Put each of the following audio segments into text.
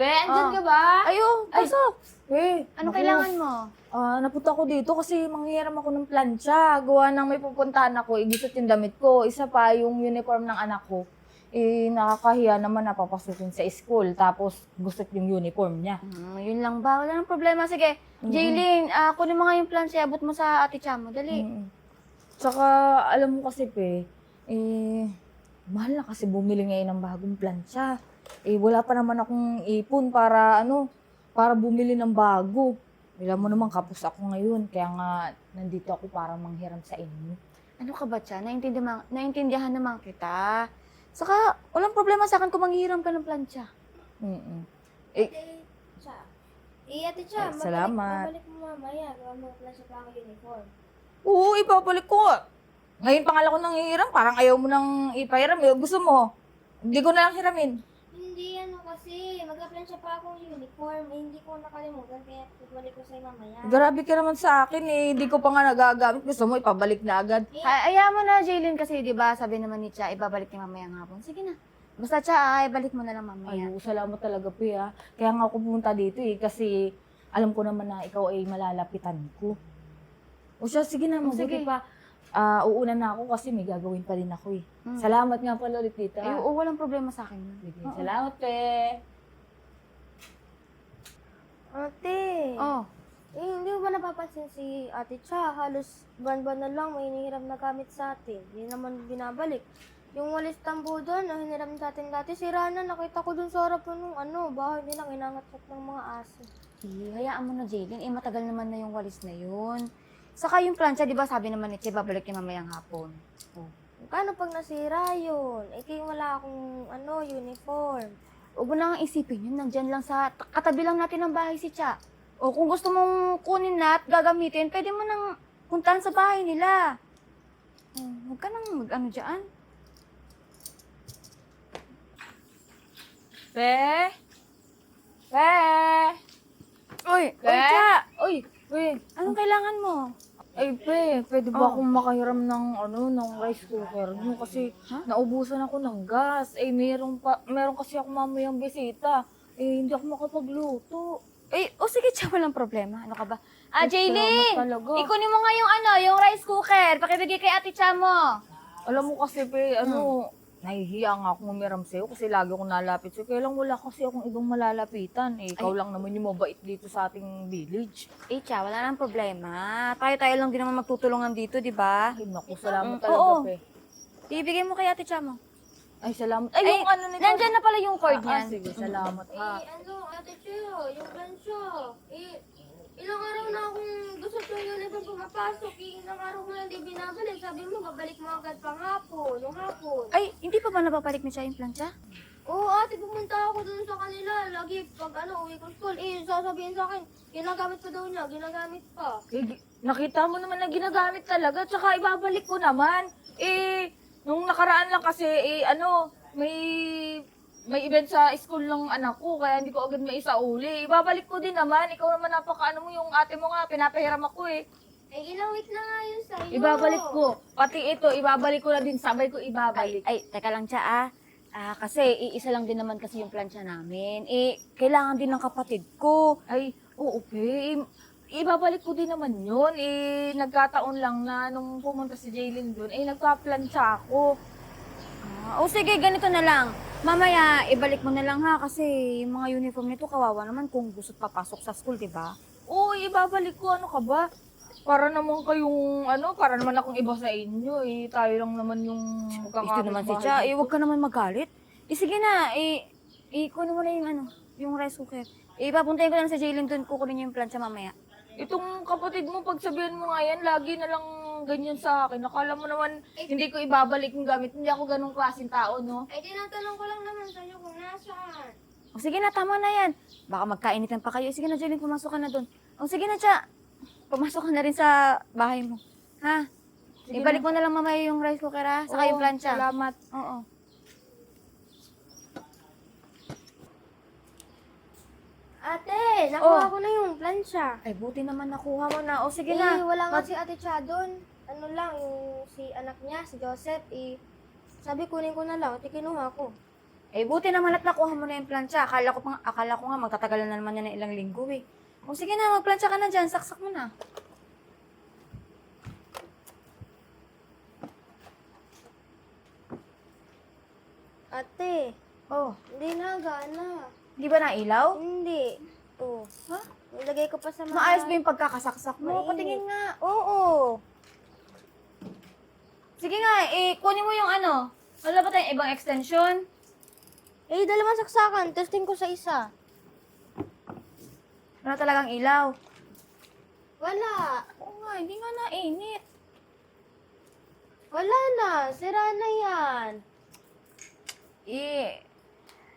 Be, andyan ka ba? Ayo, pasok. Anong kailangan mo? Napunta ako dito kasi manghihiram ako ng plancha. Gawa ng may pupuntahan ako, ibisot yung damit ko. Isa pa, yung uniform ng anak ko. Nakakahiya naman napapasukin sa school. Tapos, gusto yung uniform niya. Yun lang ba? Wala nang problema. Sige, Jaylene, kunin mo nga yung plan siya. Abot mo sa ate Chamo. Dali. Tsaka, alam mo kasi, mahal na kasi bumili ngayon ng bagong plancha. Wala pa naman akong ipon para bumili ng bago. Alam mo naman, kapos ako ngayon. Kaya nga, nandito ako para manghiram sa inyo. Ano ka ba, Cha? Naintindihan naman kita. Saka, walang problema sa akin kung manghihiram ka ng plancha. Ate Cha, Salamat. babalik mo mamaya. Gawa mo pala sa pang uniform. Oo, ibabalik ko. Ngayon pa nga ako nang hihiram, parang ayaw mo nang ipahiram. Gusto mo, hindi ko na lang hiramin. Hindi, kasi, mag-plansya pa akong uniform. Hindi ko nakalimutan, kaya babalik ko sa'yo mamaya. Grabe ka naman sa akin hindi ko pa nga nagagamit. Gusto mo, ipabalik na agad. Ayaw mo na, Jaylene, kasi di ba sabi naman ni Cha, ibabalik niya mamayang hapon. Sige na. Basta, Cha, ibalik mo na lang mamaya. Ay, salamat talaga, ha. Kaya nga ako pumunta dito, kasi alam ko naman na ikaw ay malalapitan ko. O siya, sige na, mabuti sige. pa. Uuna na ako kasi may gagawin pa din ako, Salamat nga pala ulit, tita. Ay, oo, walang problema sa akin. Sige, salamat, pe. Ate, Oh, hindi mo ba napapansin si Ate Cha? Halos buwan-buwan na lang may hinihiram na gamit sa atin. Hindi naman binabalik. Yung walis tambo doon, na hiniram natin dati, sira na. Nakita ko doon sa harap ng bahay nila, inangat-ngat ng mga aso. hayaan mo na, Jaylene. Matagal naman na yung walis na yun. Saka yung plancha, di ba sabi naman ni Che, babalik niya mamayang hapon. Oh. Paano pag nasira yun? Kaya wala akong uniform. Huwag mo na nga isipin yun. Nandyan lang sa katabi lang natin ng bahay si Cha. O kung gusto mong kunin na at gagamitin, pwede mo nang puntahan sa bahay nila. Huwag ka nang mag-ano dyan. Pe? Pe? Uy! Pe? Uy, Cha! Uy, pe. Anong kailangan mo? Ay, pe, pwede ba akong makahiram ng rice cooker nyo? Kasi naubusan ako ng gas. Meron kasi ako mamayang bisita. Hindi ako makapagluto. Sige, Cha, walang problema. Ano ka ba? Ay, Jaylene! salamat talaga. Ikunin mo nga yung rice cooker. Pakibigay kay Ate Cha mo. Alam mo kasi, pe, nahihiya nga akong umiram sa'yo kasi lagi akong nalapit sa'yo. Kaya lang wala kasi akong ibang malalapitan. Ikaw lang naman yung mabait dito sa ating village. Cha, wala nang problema. Tayo-tayo lang din naman magtutulungan dito, di ba? Ay, naku, salamat oo. talaga, pe. Ibigay mo kay Ate Cha mo. Ay, salamat. Ay, yung ano nito. Nandyan na pala yung cord niyan. Sige, salamat, ha. Ate Cha, yung plansya. Ilang araw na akong gusto yung uniform pumapasok. Ilang araw ko lang di binabalik. Sabi mo, babalik mo agad pang hapon, nung hapon. Ay, hindi pa ba napapalik ni Cha yung plancha? Oo, ate, pumunta ako dun sa kanila. Lagi pag uwi ko school, sasabihin sa akin, ginagamit pa daw niya, ginagamit pa. Nakita mo naman na ginagamit talaga, tsaka ibabalik ko naman. Nung nakaraan lang kasi, may event sa school ng anak ko, kaya hindi ko agad maisauli. Ibabalik ko din naman, ikaw naman napakaano mo yung ate mo nga, pinapahiram ako Ilang week na nga yun sa'yo. Ibabalik ko. Pati ito, ibabalik ko na din, sabay ko ibabalik. Teka lang, Cha, kasi iisa lang din naman kasi yung plancha namin. Kailangan din ng kapatid ko. Ay, oo, pe. Ibabalik ko din naman yun. Nagkataon lang na nung pumunta si Jaylin doon, nagpa-plancha ako. Sige, ganito na lang. Mamaya, ibalik mo na lang ha, kasi yung mga uniform nito kawawa naman kung gusto papasok sa school, di ba? Oo, ibabalik ko. Ano ka ba? Para naman para naman akong iba sa inyo. Tayo lang naman yung Ito naman si Cha, huwag ka naman magalit. Sige na, kunin mo na yung rice cooker. Papuntahin ko lang sa Jaylin doon, kukunin niyo yung plancha mamaya. Itong kapatid mo, pagsabihan mo nga yan, lagi na lang ganyan sa akin. Akala mo naman, hindi ko ibabalik yung gamit. Hindi ako ganong klaseng tao, no? Tinatanong ko lang naman sa'yo kung nasaan. Sige na, tama na yan. Baka magkainitan pa kayo. Sige na, Jaylin, pumasok ka na doon. Sige na, Cha. Pumasok ka na rin sa bahay mo. Ha? Sige Ibalik mo na lang mamaya yung rice cooker, ha? Saka yung plancha. Salamat. Oo. Ate, nakuha ko na yung plansya. Ay, buti naman nakuha mo na. Sige na. Wala nga si Ate Cha doon. Yung si anak niya, si Joseph, sabi kunin ko na lang, kinuha ko. Eh, buti naman at nakuha mo na yung plancha. Akala ko nga magtatagal na naman yan ng ilang linggo eh. O sige na, magplancha ka na dyan. Saksak mo na. Ate, Oh, hindi na gana. di ba nailaw? Hindi. Oh. Ha? Nilagay ko pa sa mga... Maayos ba yung pagkakasaksak mo? Mainit. Patingin nga. Oo. Sige nga, kunin mo yung ano. Wala ba tayong ibang extension? Eh, dalawang saksakan. Testing ko sa isa. Wala talagang ilaw. Wala. Oo nga, hindi nga nainit. Wala na. Sira na yan.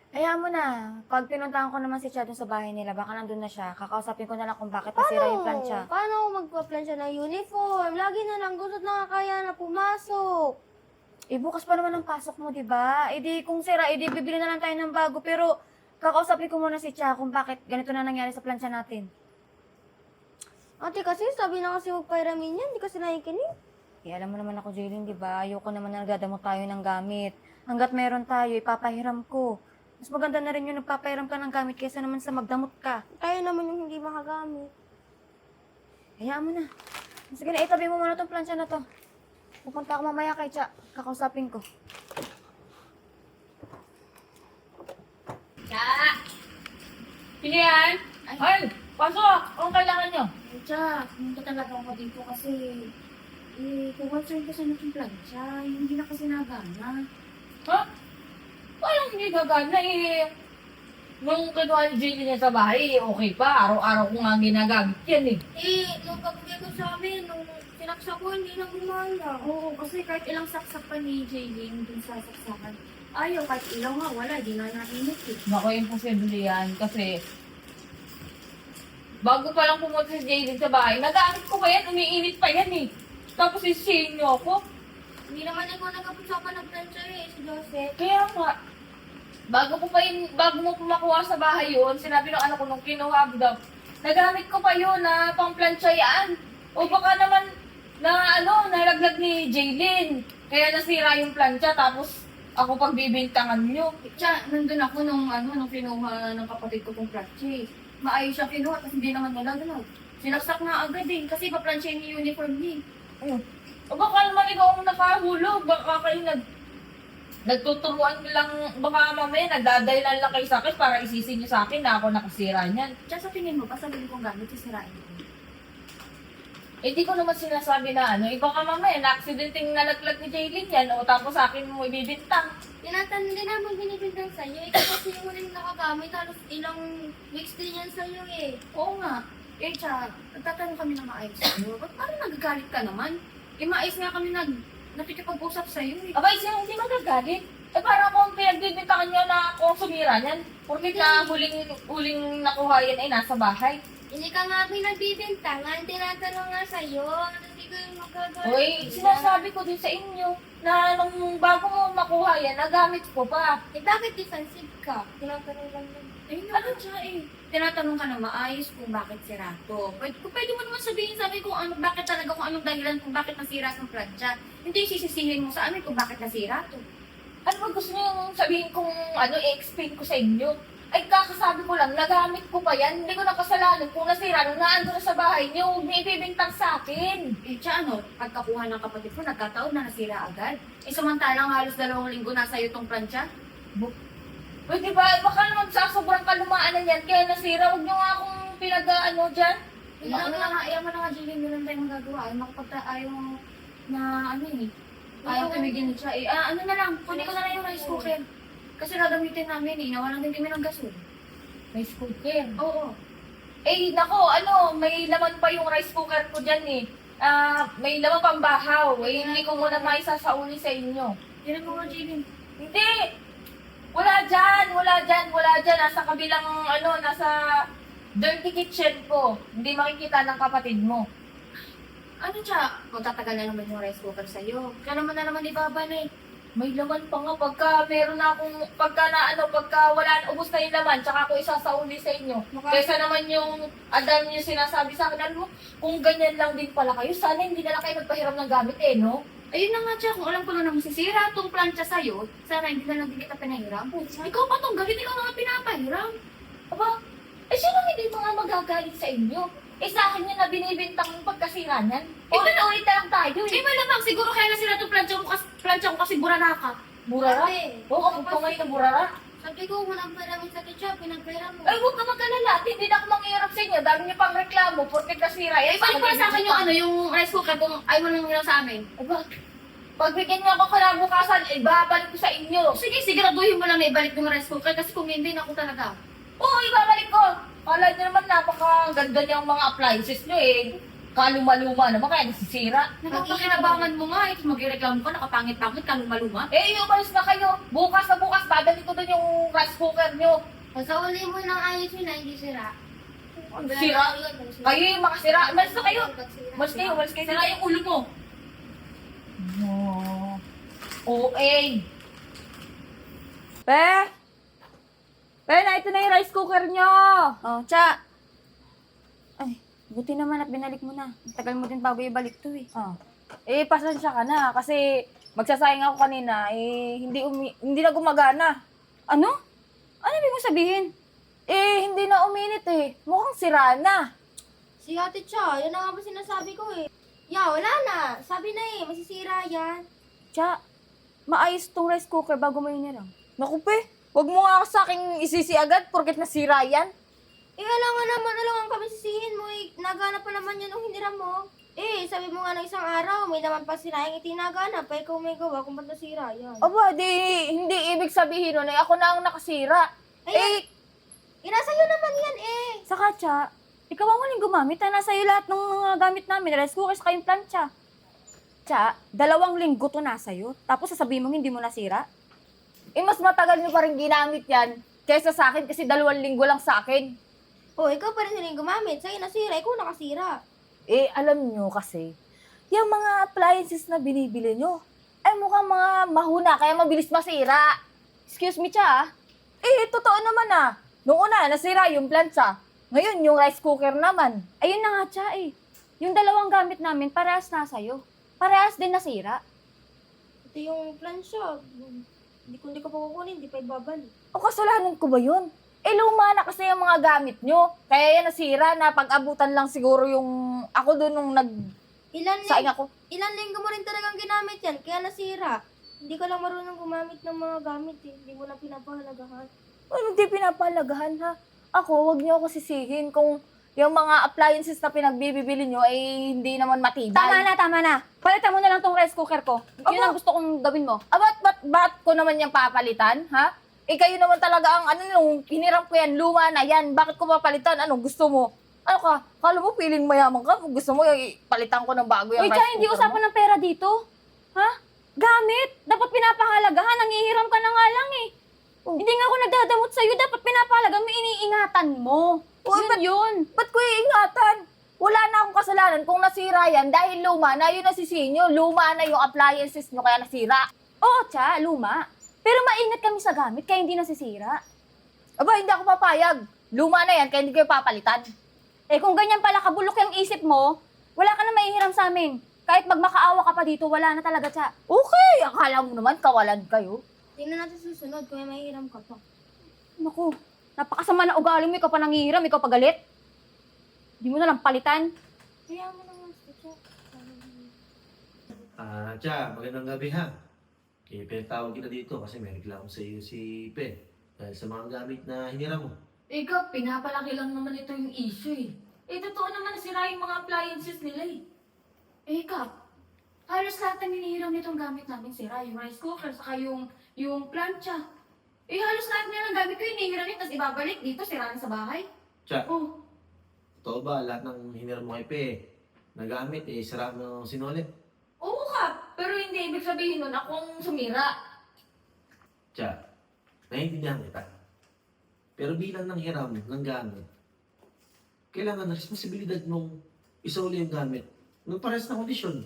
Hayaan mo na. Pag pinuntahan ko naman si Chad dun sa bahay nila, baka nandun na siya. Kakausapin ko na lang kung bakit nasira yung plancha. Paano ako magpa-plancha ng uniform? Lagi na lang gusto na kaya na pumasok. Bukas pa naman ang pasok mo, di ba? Di kung sira, di bibili na lang tayo ng bago. Pero kakausapin ko muna si Chad kung bakit ganito na nangyari sa plancha natin. Ate, kasi sabi na kasi magpairamin yan. Hindi kasi nakikinig. Alam mo naman ako, Jaylin, di ba? Ayoko naman na nagdadamot tayo ng gamit. Hanggat meron tayo, ipapahiram ko. Mas maganda na rin yung nagpapahiram ka ng gamit kaysa naman sa magdamot ka. Tayo naman yung hindi makagamit. Hayaan mo na. Sige na, itabi mo muna tong plancha na to. Pupunta ako mamaya kay Cha. Kakausapin ko. Cha! Sino yan? Ay, pasok! Anong kailangan nyo? Cha, pumunta talaga ako dito kasi concern ko sa nating plancha. Hindi na kasi nagana. Ha? Parang hindi gagana eh. Nung kinuha ni Jenny niya sa bahay, okay pa. Araw-araw ko nga ginagamit yan eh. Nung pagkagay ko sa amin, nung sinaksak ko, hindi na gumana. Oo, kasi kahit ilang saksak pa ni Jaylin dun sa saksakan. Ayaw, kahit ilaw nga, wala. Di na nainit eh. Naku, imposible yan kasi bago pa lang pumunta si Jenny sa bahay, nagamit ko pa yan, umiinit pa yan eh. Tapos isisihin niyo ako. Hindi naman ako nagkapusapan ng plancha eh, si Joseph. Kaya nga, bago mo pa makuha sa bahay yun, sinabi ng anak ko nung kinuha ko daw, nagamit ko pa yun na pang-plancha yan. O baka naman nalaglag ni Jaylin. Kaya nasira yung plancha, tapos ako pagbibintangan nyo. Cha, nandun ako nung kinuha ng kapatid ko pong plancha. Maayos siya kinuha, kasi hindi naman nalaglag. Sinaksak na agad eh, kasi pa-plancha yung uniform niya. O baka naman ikaw ang nakahulog, baka kayo nagtuturuan lang, baka mamaya nagdadahilan lang kayo sa akin para isisi nyo sa akin na ako nakasira niyan. Cha, sa tingin mo, pasabihin kong gamit, sisirain ko. Eh di ko naman sinasabi na baka mamaya na-accidenting nalaglag ni Jaylin yan, o tapos sa akin mo ibibintang. Tinatanong din naman binibintang sa'yo. Ikaw kasi yung huling nakagamit, halos ilang weeks din yan sa'yo eh. Oo nga. Cha, nagtatanong kami na maayos sa'yo. Ba't parang nagagalit ka naman? Maayos nga kami nakikipag-usap sa'yo eh. Abay, siya hindi magagalit. Eh parang kung pinagbibintangan nyo na ako sumira niyan, porque na huling nakuha yan ay nasa bahay. Hindi ka nga pinagbibintangan, tinatanong nga sa'yo. Hindi ko yung magagalit. Uy, sinasabi ko din sa inyo na nung bago mo makuha yan, nagamit ko pa. Eh bakit defensive ka? Tinatanong lang lang. Ano siya eh? Tinatanong ka na maayos kung bakit sira to. Pwede mo naman sabihin sa amin kung bakit talaga, kung anong dahilan kung bakit nasira ang plancha. Hindi sisisihin mo sa amin kung bakit nasira to. Ano ba gusto niyo sabihin kung i-explain ko sa inyo? Ay, kakasabi ko lang, nagamit ko pa yan. Hindi ko nakasalanan kung nasira nung naando na sa bahay niyo. Huwag niyo ibibintang sa akin. Pagkakuha ng kapatid ko, nagkataon na nasira agad. Samantalang halos 2 linggo nasa iyo tong plancha. Uy, di ba? Baka naman sa sobrang kalumaan na yan, kaya nasira. Huwag niyo nga akong pinag-dyan. Ayaw mo na nga, Jillian, meron tayong magagawa. Ayaw na ayaw tumigil siya. Ano na lang, kunin ko na lang yung rice cooker. Kasi gagamitin namin nawalan din kami ng gasol. Rice cooker. Oo. Eh, nako, may laman pa yung rice cooker ko dyan eh. May laman pang bahaw. Eh, hindi ko muna maisasauli sa inyo. Tinan mo nga, Jillian. Hindi! Wala dyan. Nasa kabilang, nasa dirty kitchen ko. Hindi makikita ng kapatid mo. Magtatagal na naman yung rice cooker sa'yo. Kaya naman na naman ibaban eh. May laman pa nga pagka meron na akong, pagka wala, ubos na yung laman, tsaka ako isasauli sa inyo. Kaysa naman yung adam yung sinasabi sa akin, kung ganyan lang din pala kayo, sana hindi na lang kayo magpahiram ng gamit no? Ayun na nga, Cha, kung alam ko na masisira itong plancha sa'yo, sana hindi na lang din kita pinahiram. Ikaw pa tong galit, ikaw na nga pinapahiram. Aba, sino hindi mo nga magagalit sa inyo? Sa akin yun na binibintang pagkasira niyan. Ulit na lang tayo Eh, malamang siguro kaya nasira itong plancha ko kasi burana ka. Burara? Ate, Oo, kung ngayon na burara. sabi ko, walang paraming sa teacher, pinagpera mo. Ay, huwag ka mag-alala. Hindi na ako manghihirap sa inyo. Dami niyo pang reklamo, porket nasira. Eh, balik mo na sa akin yung yung rice cooker kung ayaw mo nang hiram sa amin. Aba, pagbigyan niyo ako kalabukasan, babalik ko sa inyo. Sige, siguraduhin mo lang na ibalik yung rice cooker kasi kung hindi na ako talaga. Oo, ibabalik ko. Kala niyo naman napakaganda niyang mga appliances niyo eh. Kaluma-luma naman, kaya nasisira. Nakakakinabangan mo nga, eh. Magreklamo ka, nakapangit-pangit ka, lumaluma. Eh, umalis na kayo. Bukas na bukas, babalik ko doon yung rice cooker niyo. Sa uli mo ng ayos yun na hindi sira. Sira? Kayo yung mga sira. Umalis na kayo. Umalis kayo, umalis kayo. Sira yung ulo mo. OA. Pe! Pe, na ito na yung rice cooker nyo! Oh, Cha. Ay, buti naman at binalik mo na. Ang tagal mo din bago ibalik to eh. Oh. Eh, pasensya ka na kasi magsasayang ako kanina, hindi na gumagana. Ano? Ano ibig mo sabihin? Eh, hindi na uminit eh. Mukhang sira na. Si Ate Cha, yun na nga ba sinasabi ko eh. Ya, wala na. Sabi na eh, masisira yan. Cha, maayos tong rice cooker bago mo hiniram. Naku, pe. Huwag mo nga sa akin isisi agad porket nasira yan. Eh, alam nga naman, alam nga kami sisihin mo eh. Nagana pa naman yan nung hiniram mo. Eh, sabi mo nga ng isang araw, may naman pa sinayang itinagana pa. Ikaw may gawa kung ba't nasira yan. Aba, hindi ibig sabihin nun eh. Ako na ang nakasira. Ayan. Sa'yo naman yan eh. Saka, Cha, ikaw ang huling gumamit. Nasa iyo lahat ng mga gamit namin. Rice cooker sa kayong plancha. Cha, 2 linggo to nasa iyo. Tapos sasabihin mo hindi mo nasira? Eh, mas matagal nyo pa rin ginamit yan kaysa sa akin kasi 2 linggo lang sa akin. Oh, ikaw pa rin huling gumamit. Sa'yo nasira, ikaw nakasira. Eh, alam nyo kasi, yung mga appliances na binibili nyo, ay mukhang mga mahuna, kaya mabilis masira. Excuse me, Cha. Eh, totoo naman ah. Noong una, nasira yung plancha. Ngayon, yung rice cooker naman. Ayun na nga, Cha eh. Yung 2 gamit namin, parehas nasa iyo. Parehas din nasira. Ito yung plansya. Hindi ko pa kukunin, hindi pa ibabalik. O kasalanan ko ba yun? Eh, luma na kasi yung mga gamit nyo. Kaya yan nasira na pag-abutan lang siguro yung ako doon nung saing ako. Ilan linggo mo rin talagang ginamit yan, kaya nasira. Hindi ka lang marunong gumamit ng mga gamit eh. Hindi mo na pinapahalagahan. Ano, hindi pinapalagahan ha? Ako, wag niyo ako sisihin kung yung mga appliances na pinagbibili nyo ay hindi naman matibay. Tama na. Palitan mo na lang tong rice cooker ko. Yun Aba. ang gusto kong gawin mo. Ba't ko naman yung papalitan, ha? Eh, kayo naman talaga ang nung hiniram ko yan, luma na yan. Bakit ko papalitan? Ano, gusto mo? Ano ka? Kala mo, feeling mayaman ka? Gusto mo, palitan ko ng bago yung Uy, rice Cha, hindi cooker usapan ng pera dito. Ha? Gamit. Dapat pinapahalagahan. Nangihiram ka na nga lang eh. Oh. Hindi nga ako nagdadamot sa'yo. Dapat pinapahalagan mo, iniingatan mo. Uy, Yun. Ba't ko iingatan? Wala na akong kasalanan kung nasira yan dahil luma na, yun nasisihin nyo. Luma na yung appliances nyo kaya nasira. Oo, Cha, luma. Pero maingat kami sa gamit kaya hindi nasisira. Aba, hindi ako papayag. Luma na yan kaya hindi kayo papalitan. Eh kung ganyan pala kabulok yung isip mo, wala ka na maihiram sa amin. Kahit magmakaawa ka pa dito, wala na talaga, Cha. Okay, akala mo naman kawalan kayo. Tingnan natin susunod kung may mahihiram ka pa. Naku, napakasama na ugali mo, ikaw pa nangihiram, ikaw pa galit. Hindi mo na lang palitan. Kaya mo naman, Ticho. Tsa, magandang gabi ha. Pinatawag kita dito kasi may reklamo sa iyo si Pe. Dahil sa mga gamit na hiniram mo. Ikaw, pinapalaki lang naman ito yung issue eh. Totoo naman nasira yung mga appliances nila eh. Kap, halos lahat ng hinihiram nitong gamit namin sira. Yung rice cooker, saka yung plancha. Halos lahat na ng gamit ko hinihiram tapos ibabalik dito, sira na sa bahay. Tsa, Oh, totoo ba lahat ng hiniram mo kay Pe na gamit sira mo sinulit? Oo ka, pero hindi ibig sabihin nun akong sumira. Tsa, naiintindihan kita. Pero bilang nang hiram ng gamit, kailangan responsibilidad mong isauli yung gamit. Nung pares na kondisyon.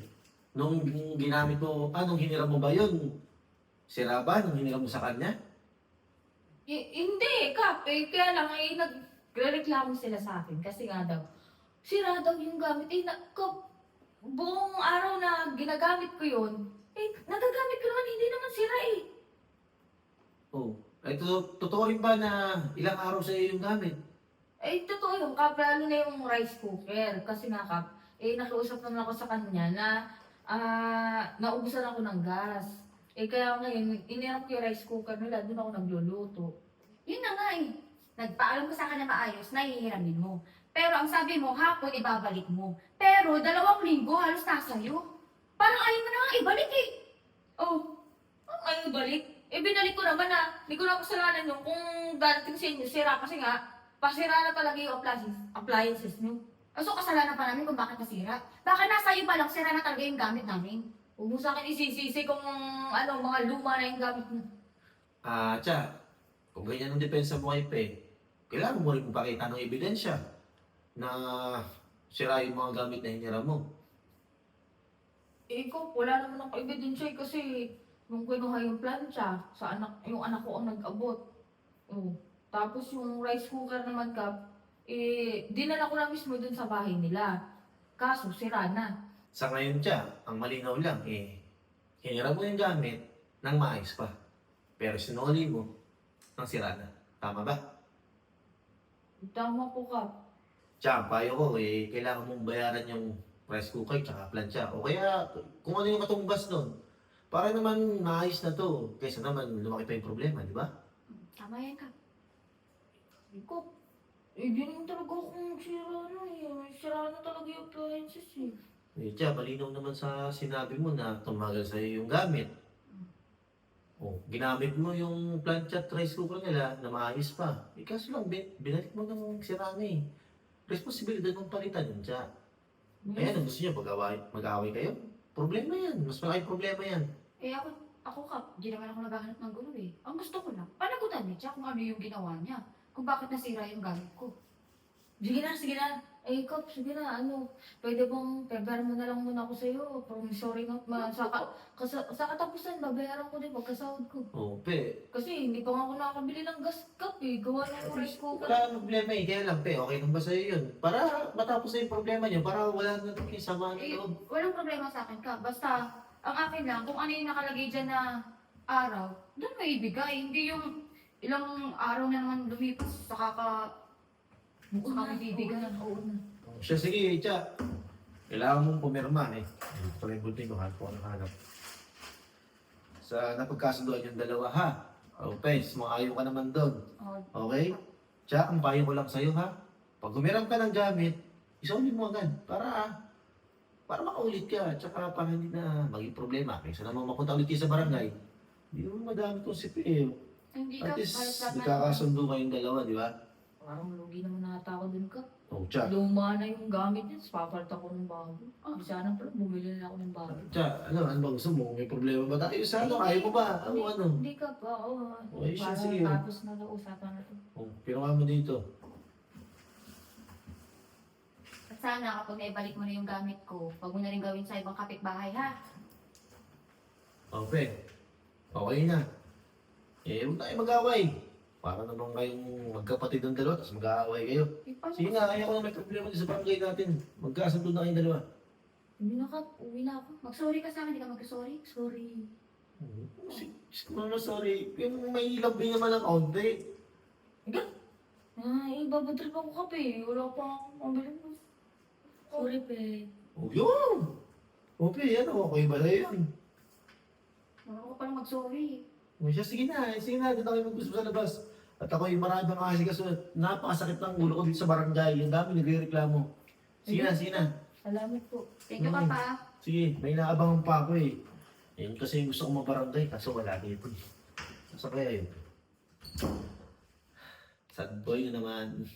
Nung ginamit mo, nung hiniram mo ba yun? Sira ba nung hiniram mo sa kanya? Hindi, Kap. Kaya lang nagre-reklamo sila sa akin kasi nga daw, sira daw yung gamit. Kap, buong araw na ginagamit ko yun, nagagamit ko naman, hindi naman sira eh. Oh, ay totoo rin ba na ilang araw sa iyo yung gamit? Totoo yung Kap, lalo na yung rice cooker. Kasi nga, Kap, nakiusap naman ako sa kanya na naubusan ako ng gas. Kaya ngayon, iniram ko yung rice cooker nila, doon ako nagluluto. Yun na nga eh. Nagpaalam ka sa akin na maayos, nahihiramin mo. Pero ang sabi mo, hapon ibabalik mo. Pero 2 linggo halos nasa iyo. Parang ayaw mo na nga ibalik eh. Oh, ano balik? Binalik ko naman na, hindi ko na kasalanan yung kung darating sa inyo, sira kasi nga, pasira na talaga yung appliances nyo. So kasalanan pa namin kung bakit nasira. Baka nasa iyo pa lang, sira na talaga yung gamit namin. Huwag mo sa akin isisisi kung mga luma na yung gamit mo. Tsa, kung ganyan ang depensa mo kay Pe, kailangan mo rin pakita ng ebidensya na sira yung mga gamit na hiniram mo. Ikaw, wala naman ako ebidensya kasi nung kinuha yung plancha, yung anak ko ang nag-abot. Oh. Tapos yung rice cooker naman, Kap, dinala ko na mismo dun sa bahay nila. Kaso, sira na. Sa ngayon, Tsa, ang malinaw lang hiniram mo yung gamit ng maayos pa. Pero sinuli mo ng sira na. Tama ba? Tama po, Kap. Tsa, ang payo ko, kailangan mong bayaran yung rice cooker tsaka plancha. O kaya, kung ano yung katumbas nun. Para naman maayos na to. Kaysa naman lumaki pa yung problema, di ba? Tama yan ka. Ikaw, di naman talaga akong sira na eh. Sira na talaga yung appliances eh. Tsa, malinaw naman sa sinabi mo na tumagal sa'yo yung gamit. O, ginamit mo yung plancha at rice cooker nila na maayos pa. Kaso lang, binalik mo ng sira na eh. Responsibilidad mong palitan yun, Tsa. Kaya gusto niyo mag-away kayo? Problema yan. Mas malaking problema yan. Ako Kap, di naman ako naghahanap ng gulo eh. Ang gusto ko lang, panagutan niya kung ano yung ginawa niya. Kung bakit nasira yung gamit ko. Sige na. Kap, sige na, pwede bang pebera mo na lang muna ako sa'yo. Promissory note, sa katapusan, babayaran ko din pagkasahod ko. O, Pe, Kasi hindi pa nga ako nakakabili ng gas, Kap eh. Gawa ng rice cooker. wala nang problema eh. Kaya lang, Pe, okay lang ba sa'yo yun? Para matapos na yung problema niyo, para wala na kayo sama ng loob. Walang problema sa akin ka. Basta, ang akin lang, kung ano yung nakalagay dyan na araw, doon mo ibigay. Hindi yung ilang araw na naman lumipas, saka mo bibigay. Oo na. Siya, sige, Tsa. Kailangan mong pumirma eh. Ito rin buti ko, hanap ko ang hanap. Sa napagkasunduan yung dalawa, ha? O, Pes, maayo ka naman doon. Okay? Tsa, ang payo ko lang sa'yo, ha? Pag humiram ka ng gamit, isawin mo agad. Para makaulit ka. Tsaka para hindi na maging problema. Kaysa naman mapunta ulit kayo sa barangay, hindi mo madami itong sipil. Hindi ka, At least, halos lahat na- nagkakasundo kayong dalawa, di ba? Parang lugi naman nata ako dun, Kap. O, Tsa. Luma na yung gamit niya, papalt ako ng bago. Di sana pala, bumili na ako ng bago. Tsa, ano bang gusto mo? May problema ba tayo sa ano? Ayaw mo ba? Ano? Hindi ka pa, oo. Okay, siya, Para sige. tapos na lang usapan na to. O, pinuha mo dito. At sana kapag naibalik mo na yung gamit ko, wag mo na rin gawin sa ibang kapitbahay ha. Okay. Okay na. Huwag tayo mag-away. Para naman kayong magkapatid ng dalawa, tapos mag-aaway kayo. Sige nga, ayaw ko na may problema din sa barangay natin. Magkasundo na kayong dalawa. Hindi na, Kap. Uwi na ako. Mag-sorry ka sa akin, hindi ka mag-sorry. Sorry. Sorry. Yung may labi naman ng kaunti. Babatrip ako, Kap eh. Wala pa akong pambili mo. Sorry, pe. O yun! Okay, ano? Okay ba na yun? Ako pa lang mag-sorry. O siya, sige na. Doon tayo mag-gusto sa labas. At ako yung marami pang kasi kaso napakasakit ng ulo ko dito sa barangay. Yung dami nagre-reklamo. Sige na. Salamat po. Thank you, Papa. Sige, may inaabangan pa ako eh. Yun kasi yung gusto ko mabarangay, kaso wala dito eh. Saan kaya yun? Sad boy na naman.